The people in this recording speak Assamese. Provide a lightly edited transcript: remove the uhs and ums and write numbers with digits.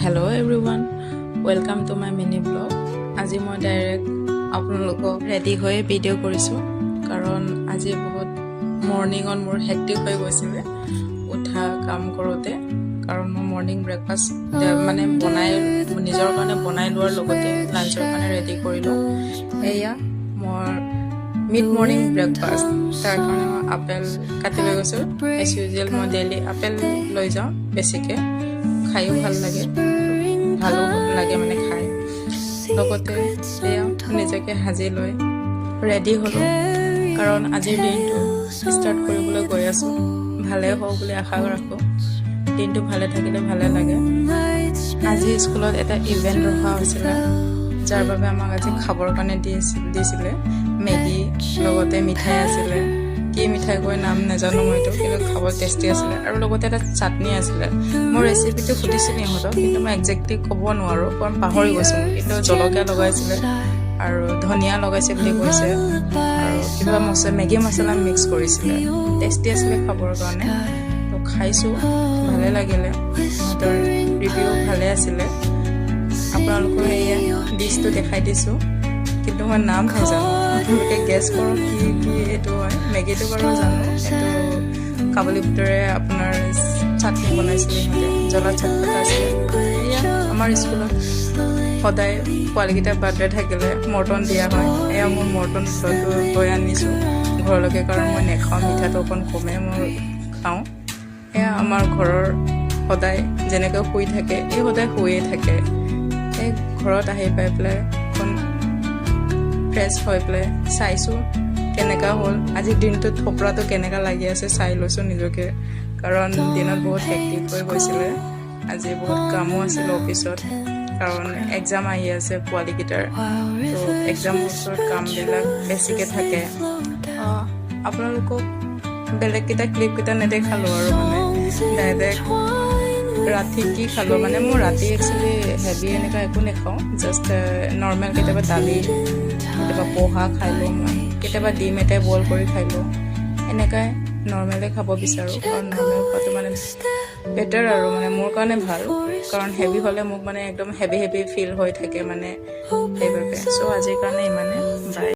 Hello everyone, welcome to my mini vlog. আজি মই ডাইৰেক্ট আপোনালোকক ৰেডি হৈ ভিডিঅ' কৰিছোঁ কাৰণ আজি বহুত মৰ্নিঙত মোৰ হেক্টিক হৈ গৈছিলে উঠা কাম কৰোঁতে কাৰণ মই মৰ্নিং ব্ৰেকফাষ্ট মানে নিজৰ কাৰণে বনাই লোৱাৰ লগতে লাঞ্চৰ কাৰণে ৰেডি কৰিলোঁ। এয়া মোৰ মিড মৰ্নিং ব্ৰেকফাষ্ট, তাৰ কাৰণে মই আপেল কাটি লৈ গৈছোঁ। এজ ইউজুৱেল মই ডেইলি আপেল লৈ যাওঁ, বেছিকৈ খায়ো ভাল লাগে, ভালো লাগে মানে খাই। লগতে এয়া নিজকে সাজি লৈ ৰেডি হ'লোঁ কাৰণ আজিৰ দিনটো ষ্টাৰ্ট কৰিবলৈ গৈ আছোঁ। ভালে হওক বুলি আশা ৰাখোঁ, দিনটো ভালে থাকিলে ভালে লাগে। আজি স্কুলত এটা ইভেণ্ট ৰখা হৈছিলে, যাৰ বাবে আমাক আজি খাবৰ কাৰণে দিছিলে মেগী, লগতে মিঠাই আছিলে। কি মিঠাই কৈ নাম নাজানো মই এইটো, কিন্তু খাব টেষ্টি আছিলে। আৰু লগতে এটা চাটনি আছিলে। মোৰ ৰেচিপিটো সুধিছিল ইহঁতক, কিন্তু মই একজেক্টলি ক'ব নোৱাৰোঁ কাৰণ পাহৰি গৈছোঁ। কিন্তু জলকীয়া লগাইছিলে আৰু ধনিয়া লগাইছে বুলি কৈছে, আৰু কিবা মেগী মছলা মিক্স কৰিছিলে। টেষ্টি আছিলে খাবৰ কাৰণে, তো খাইছোঁ, ভালে লাগিলে। সিহঁতৰ ৰিভিউ ভালে আছিলে। আপোনালোকৰ এয়া ডিছটো দেখাই দিছোঁ, কিন্তু মই নাম নাজানো। আপোনালোকে গেছ কৰক কি এইটো হয়। মেগীটো বাৰু জানো, এইটো কাবুলী বুটৰে আপোনাৰ চাটনি বনাইছিলে সিহঁতে, জ্বলা চাটনি আছিলে। এয়া আমাৰ স্কুলত সদায় পোৱালীকেইটা বাৰ্থডে থাকিলে মৰ্টন দিয়া হয়। এয়া মোৰ মৰ্টন লৈ আনিছোঁ ঘৰলৈকে, কাৰণ মই নেখাওঁ, মিঠাটো অকণ কমে মই খাওঁ। এয়া আমাৰ ঘৰৰ সদায় যেনেকৈ শুই থাকে, এই সদায় শুয়ে থাকে। এই ঘৰত আহি পাই পেলাই অকণ ফ্ৰেছ হৈ পেলাই চাইছোঁ কেনেকুৱা হ'ল। আজিৰ দিনটোত থপৰাটো কেনেকুৱা লাগি আছে চাই লৈছোঁ নিজকে, কাৰণ দিনত বহুত হেক্টিক হৈ গৈছিলে। আজি বহুত কামো আছিল অফিচত, কাৰণ এক্সাম আহি আছে পোৱালীকেইটাৰ, তো এক্সামৰ ওচৰত কামবিলাক বেছিকৈ থাকে। আপোনালোকক বেলেগকেইটা ক্লিপকেইটা নেদেখালোঁ আৰু মানে ডাইৰেক্ট ৰাতি কি খালোঁ। মানে মোৰ ৰাতি একচুৱেলি হেভি এনেকুৱা একো নেখাওঁ, জাষ্ট নৰ্মেল কেতিয়াবা দালি, কেতিয়াবা পোহা খাই লওঁ, মই কেতিয়াবা ডিম এটাই বইল কৰি খাই লওঁ। এনেকুৱাই নৰ্মেলে খাব বিচাৰোঁ, কাৰণ নৰ্মেল খোৱাটো মানে বেটাৰ আৰু মানে মোৰ কাৰণে ভাল। কাৰণ হেভি হ'লে মোক মানে একদম হেভি ফিল হৈ থাকে মানে, সেইবাবে। চ' আজিৰ কাৰণে ইমানে, বাই।